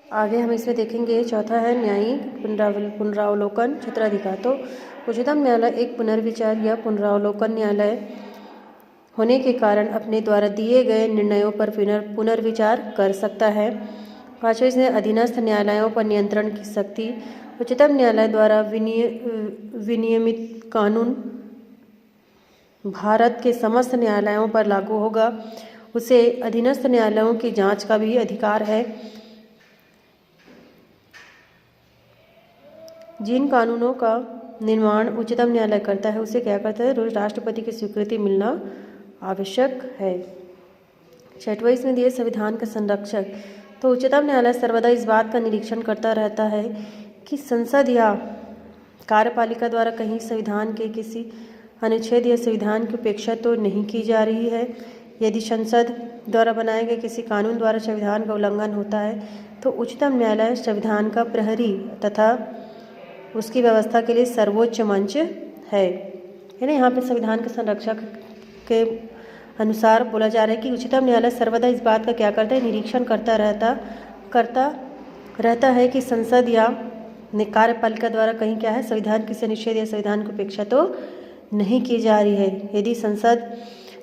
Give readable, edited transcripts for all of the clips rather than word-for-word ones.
आगे हम इसमें देखेंगे। चौथा है न्यायिक पुनरावलोकन क्षेत्राधिकार। तो उच्चतम न्यायालय एक पुनर्विचार या पुनरावलोकन न्यायालय होने के कारण अपने द्वारा दिए गए निर्णयों पर पुनर्विचार कर सकता है। पाँचवें इसमें अधीनस्थ न्यायालयों पर नियंत्रण की शक्ति। उच्चतम न्यायालय द्वारा विनियमित कानून भारत के समस्त न्यायालयों पर लागू होगा। उसे अधीनस्थ न्यायालयों की जांच का भी अधिकार है। जिन कानूनों का निर्माण उच्चतम न्यायालय करता है उसे क्या करता है, राष्ट्रपति की स्वीकृति मिलना आवश्यक है। छठवां इसमें दिए संविधान का संरक्षक। तो उच्चतम न्यायालय सर्वदा इस बात का निरीक्षण करता रहता है कि संसद या कार्यपालिका द्वारा कहीं संविधान के किसी अनुच्छेद या संविधान की उपेक्षा तो नहीं की जा रही है। यदि संसद द्वारा बनाए गए किसी कानून द्वारा संविधान का उल्लंघन होता है तो उच्चतम न्यायालय संविधान का प्रहरी तथा उसकी व्यवस्था के लिए सर्वोच्च मंच है ना। यहाँ पे संविधान के संरक्षक के अनुसार बोला जा रहा है कि उच्चतम न्यायालय सर्वदा इस बात का क्या करता है, निरीक्षण करता रहता है कि संसद या कार्यपालिका द्वारा कहीं क्या है, संविधान किसी अनुच्छेद या संविधान की उपेक्षा तो नहीं की जा रही है। यदि संसद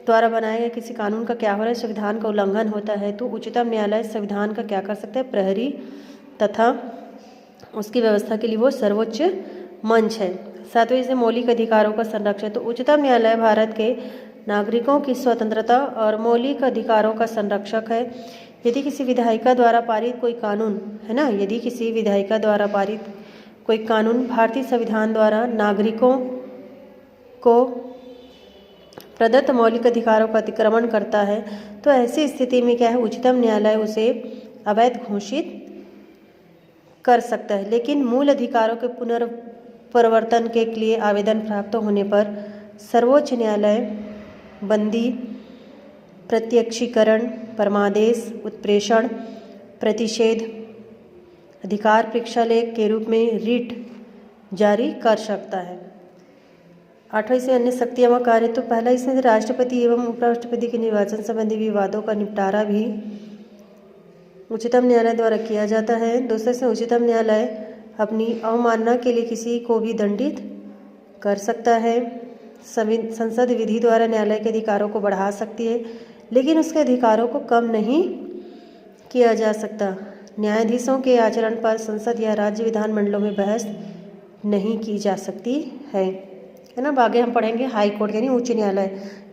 द्वारा बनाए गए किसी कानून का क्या हो रहा है, संविधान का उल्लंघन होता है तो उच्चतम न्यायालय संविधान का क्या कर सकता है, प्रहरी तथा उसकी व्यवस्था के लिए वो सर्वोच्च मंच है। सातवें से मौलिक अधिकारों का संरक्षण। तो उच्चतम न्यायालय भारत के नागरिकों की स्वतंत्रता और मौलिक अधिकारों का संरक्षक है। यदि किसी विधायिका द्वारा पारित कोई कानून है ना, यदि किसी विधायिका द्वारा पारित कोई कानून भारतीय संविधान द्वारा नागरिकों को प्रदत्त मौलिक अधिकारों का अतिक्रमण करता है तो ऐसी स्थिति में क्या है, उच्चतम न्यायालय उसे अवैध घोषित कर सकता है। लेकिन मूल अधिकारों के पुनर्प्रवर्तन के लिए आवेदन प्राप्त होने पर सर्वोच्च न्यायालय बंदी, प्रत्यक्षीकरण, परमादेश, उत्प्रेषण, प्रतिषेध, अधिकार परीक्षालेख के रूप में रिट जारी कर सकता है। आठवां इसमें अन्य शक्तियां व कार्य। तो पहला इसमें राष्ट्रपति एवं उपराष्ट्रपति के निर्वाचन संबंधी विवादों का निपटारा भी उच्चतम न्यायालय द्वारा किया जाता है। दूसरे से उच्चतम न्यायालय अपनी अवमानना के लिए किसी को भी दंडित कर सकता है। संसद विधि द्वारा न्यायालय के अधिकारों को बढ़ा सकती है लेकिन उसके अधिकारों को कम नहीं किया जा सकता। न्यायाधीशों के आचरण पर संसद या राज्य विधानमंडलों में बहस नहीं की जा सकती है ना। आगे हम पढ़ेंगे हाई कोर्ट यानी उच्च न्यायालय।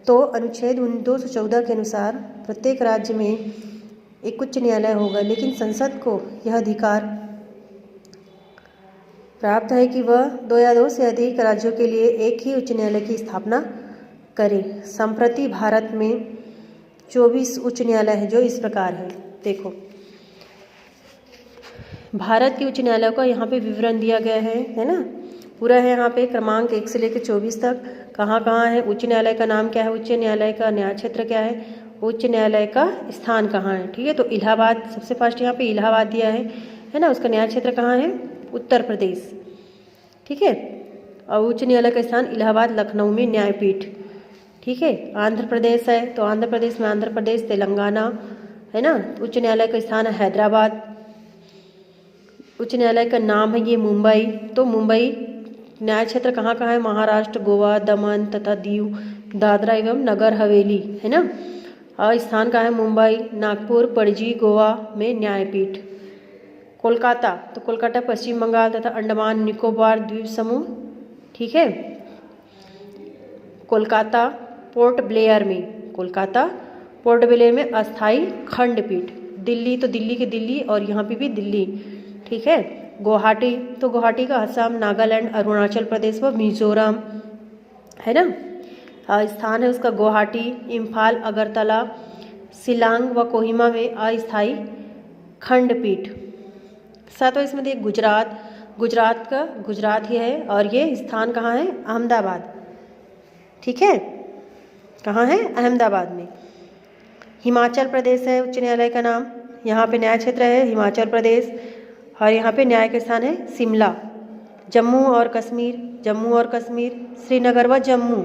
तो अनुच्छेद 214 के अनुसार प्रत्येक राज्य में एक उच्च न्यायालय होगा, लेकिन संसद को यह अधिकार प्राप्त है कि वह 2 या 2 से अधिक राज्यों के लिए एक ही उच्च न्यायालय की स्थापना करे। संप्रति भारत में 24 उच्च न्यायालय है जो इस प्रकार है। देखो भारत के उच्च न्यायालयों का यहाँ पे विवरण दिया गया है ना, पूरा है यहाँ पे क्रमांक 1 से लेकर 24 तक कहाँ कहाँ है, उच्च न्यायालय का नाम क्या है, उच्च न्यायालय का न्याय क्षेत्र क्या है, उच्च न्यायालय का स्थान कहाँ है। ठीक है, तो इलाहाबाद सबसे फर्स्ट यहाँ पे इलाहाबाद दिया है ना। उसका न्याय क्षेत्र कहाँ है, उत्तर प्रदेश। ठीक है, और उच्च न्यायालय का स्थान इलाहाबाद लखनऊ में न्यायपीठ। ठीक है, आंध्र प्रदेश है तो आंध्र प्रदेश में आंध्र प्रदेश, तेलंगाना है ना। उच्च न्यायालय का स्थान है हैदराबाद। उच्च न्यायालय का नाम है ये मुंबई। तो मुंबई न्याय क्षेत्र कहाँ कहाँ है, महाराष्ट्र, गोवा, दमन तथा दीव, दादरा एवं नगर हवेली है ना। और स्थान कहाँ है, मुंबई, नागपुर, पणजी, गोवा में न्यायपीठ। कोलकाता, तो कोलकाता पश्चिम बंगाल तथा अंडमान निकोबार द्वीप समूह। ठीक है, कोलकाता पोर्ट ब्लेयर में, कोलकाता पोर्ट ब्लेयर में अस्थाई खंडपीठ। दिल्ली, तो दिल्ली के दिल्ली और यहाँ पे भी दिल्ली। ठीक है, गुवाहाटी, तो गुवाहाटी का असम, नागालैंड, अरुणाचल प्रदेश व मिजोरम है ना। स्थान है उसका गुवाहाटी, इम्फाल, अगरतला, शिलांग व कोहिमा में अस्थाई खंडपीठ। सातवां इसमें देखिए गुजरात, गुजरात ही है और ये स्थान कहाँ है, अहमदाबाद। ठीक है, कहाँ है, अहमदाबाद में। हिमाचल प्रदेश है उच्च न्यायालय का नाम, यहाँ पे न्याय क्षेत्र है हिमाचल प्रदेश और यहाँ पे न्याय के स्थान है शिमला। जम्मू और कश्मीर, श्रीनगर व जम्मू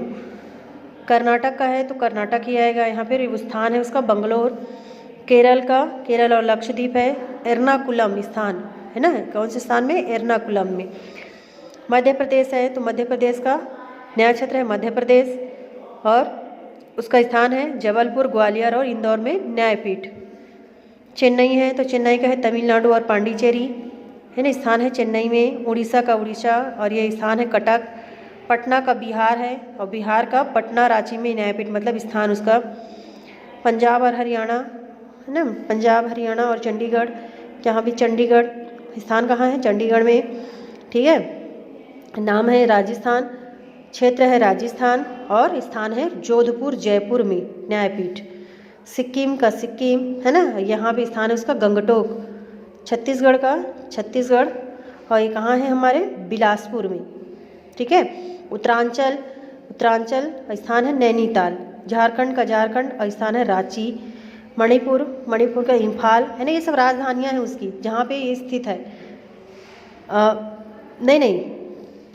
कर्नाटक का है तो कर्नाटक ही आएगा। यहाँ पे स्थान है उसका बंगलोर। केरल और लक्षद्वीप है एर्नाकुलम स्थान, है ना, कौन से स्थान में, एर्नाकुलम में। मध्य प्रदेश है तो मध्य प्रदेश का न्याय क्षेत्र है मध्य प्रदेश, और उसका स्थान है जबलपुर, ग्वालियर और इंदौर में न्यायपीठ। चेन्नई है तो चेन्नई का है तमिलनाडु और पांडिचेरी, है ना, स्थान है चेन्नई में। उड़ीसा का उड़ीसा और ये स्थान है कटक। पटना का बिहार है और बिहार का पटना, रांची में न्यायपीठ मतलब स्थान उसका। पंजाब और हरियाणा, है ना, पंजाब, हरियाणा और चंडीगढ़, यहाँ भी चंडीगढ़ स्थान कहाँ है, चंडीगढ़ में, ठीक है। नाम है राजस्थान, क्षेत्र है राजस्थान और स्थान है जोधपुर, जयपुर में न्यायपीठ। सिक्किम का सिक्किम, है ना, यहाँ पे स्थान है उसका गंगटोक। छत्तीसगढ़ का छत्तीसगढ़ और ये कहाँ है हमारे, बिलासपुर में, ठीक है। उत्तरांचल स्थान है नैनीताल। झारखंड का झारखंड और स्थान है रांची। मणिपुर का इम्फाल, है ना, ये सब राजधानियाँ हैं उसकी जहाँ पे ये स्थित है। नहीं,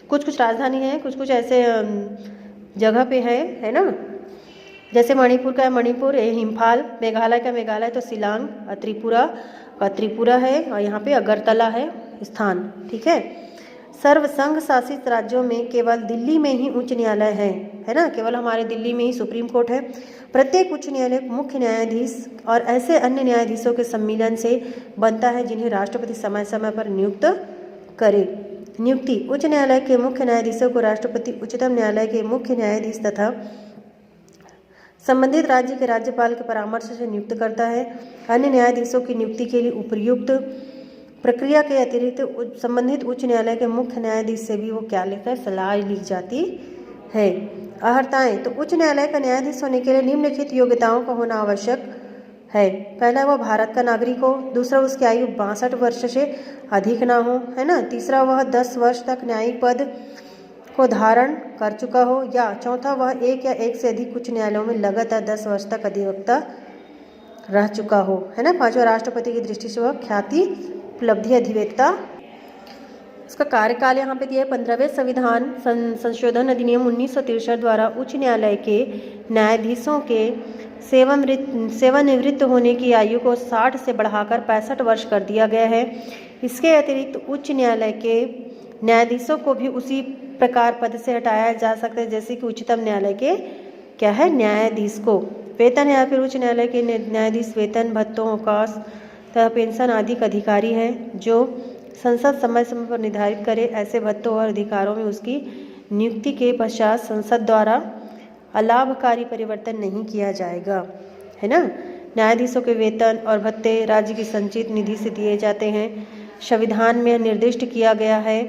कुछ राजधानी है, कुछ ऐसे जगह पे है ना, जैसे मणिपुर का है मणिपुर, इम्फाल। मेघालय का मेघालय तो शिलांग। त्रिपुरा है और यहाँ पे अगरतला है स्थान, ठीक है। सर्व संघ शासित राज्यों में केवल दिल्ली में ही उच्च न्यायालय है ना, केवल हमारे दिल्ली में ही सुप्रीम कोर्ट है। प्रत्येक उच्च न्यायालय मुख्य न्यायाधीश और ऐसे अन्य न्यायाधीशों के सम्मिलन से बनता है जिन्हें राष्ट्रपति समय समय पर नियुक्त करे। नियुक्ति: उच्च न्यायालय के मुख्य न्यायाधीशों को राष्ट्रपति उच्चतम न्यायालय के मुख्य न्यायाधीश तथा संबंधित राज्य के राज्यपाल के परामर्श से नियुक्त करता है। अन्य न्यायाधीशों की नियुक्ति के लिए उपर्युक्त प्रक्रिया के अतिरिक्त संबंधित उच्च न्यायालय के मुख्य न्यायाधीश से भी वो क्या लेकर सलाह ली जाती है। अर्हताएं: तो उच्च न्यायालय का न्यायाधीश होने के लिए निम्नलिखित योग्यताओं का होना आवश्यक है। पहला, वह भारत का नागरिक हो। दूसरा, उसकी आयु 62 वर्ष से अधिक ना हो, है ना। तीसरा, वह 10 वर्ष तक न्यायिक पद को धारण कर चुका हो। या चौथा, वह एक या एक से अधिक उच्च न्यायालयों में लगातार 10 वर्ष तक अधिवक्ता रह चुका हो, है ना। पांचवा, राष्ट्रपति की दृष्टि से वह ख्याति उपलब्धि अधिवक्ता। उसका कार्यकाल यहाँ पे दिया है। 15वें संविधान संशोधन अधिनियम 1963 द्वारा उच्च न्यायालय के न्यायाधीशों के सेवानिवृत्त होने की आयु को 60 से बढ़ाकर 65 वर्ष कर दिया गया है। इसके अतिरिक्त उच्च न्यायालय के न्यायाधीशों को भी उसी प्रकार पद से हटाया जा सकता है जैसे कि उच्चतम न्यायालय के क्या है, न्यायाधीश को। वेतन है, फिर उच्च न्यायालय के न्यायाधीश वेतन, भत्तों, अवकाश तथा पेंशन आदि का अधिकारी है जो संसद समय समय पर निर्धारित करे। ऐसे भत्तों और अधिकारों में उसकी नियुक्ति के पश्चात संसद द्वारा अलाभकारी परिवर्तन नहीं किया जाएगा, है ना। न्यायाधीशों के वेतन और भत्ते राज्य की संचित निधि से दिए जाते हैं। संविधान में निर्दिष्ट किया गया है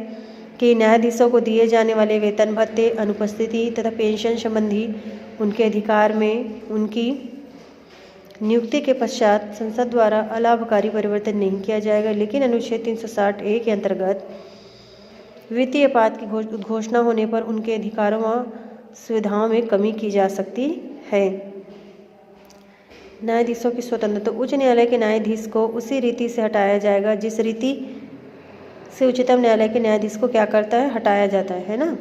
कि न्यायाधीशों को दिए जाने वाले वेतन, भत्ते, अनुपस्थिति तथा पेंशन संबंधी उनके अधिकार में उनकी नियुक्ति के पश्चात संसद द्वारा अलाभकारी परिवर्तन नहीं किया जाएगा। लेकिन अनुच्छेद 360A के अंतर्गत वित्तीय आपात की घोषणा होने पर उनके अधिकारों व सुविधाओं में कमी की जा सकती है। न्यायाधीशों की स्वतंत्रता: तो उच्च न्यायालय के न्यायाधीश को उसी रीति से हटाया जाएगा जिस रीति से उच्चतम न्यायालय के न्यायाधीश को क्या करता है, हटाया जाता है ना।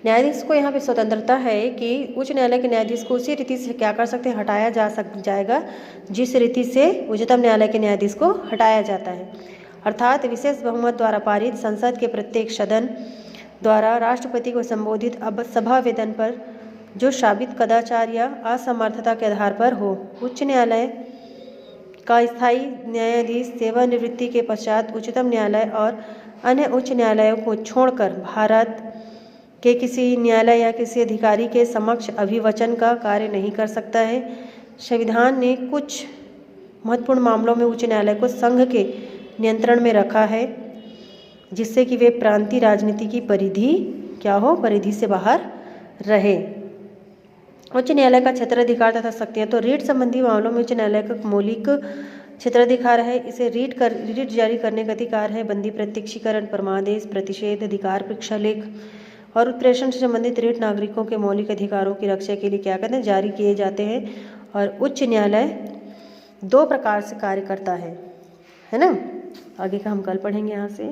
न्यायाधीश को यहाँ पे स्वतंत्रता है कि उच्च न्यायालय के न्यायाधीश को उसी रीति से क्या कर सकते हैं, हटाया जाएगा जिस रीति से उच्चतम न्यायालय के न्यायाधीश को हटाया जाता है। अर्थात विशेष बहुमत द्वारा पारित संसद के प्रत्येक सदन द्वारा राष्ट्रपति को संबोधित अब सभा वेतन पर जो साबित कदाचार या असमर्थता के आधार पर हो। उच्च न्यायालय का स्थायी न्यायाधीश सेवानिवृत्ति के पश्चात उच्चतम न्यायालय और अन्य उच्च न्यायालयों को छोड़कर भारत के किसी न्यायालय या किसी अधिकारी के समक्ष अभिवचन का कार्य नहीं कर सकता है। संविधान ने कुछ महत्वपूर्ण मामलों में उच्च न्यायालय को संघ के नियंत्रण में रखा है जिससे कि वे प्रांतीय राजनीति की परिधि से बाहर रहे। उच्च न्यायालय का क्षेत्राधिकार तथा शक्तियाँ: तो रीट संबंधी मामलों में उच्च न्यायालय का मौलिक क्षेत्राधिकार है। इसे रीट जारी करने का अधिकार है। बंदी, प्रत्यक्षीकरण, परमादेश, प्रतिषेध अधिकार, परीक्षालेख और उत्प्रेषण से संबंधित रीट नागरिकों के मौलिक अधिकारों की रक्षा के लिए क्या कहते हैं, जारी किए जाते हैं। और उच्च न्यायालय 2 प्रकार से कार्य करता है ना। आगे का हम कल पढ़ेंगे यहाँ से।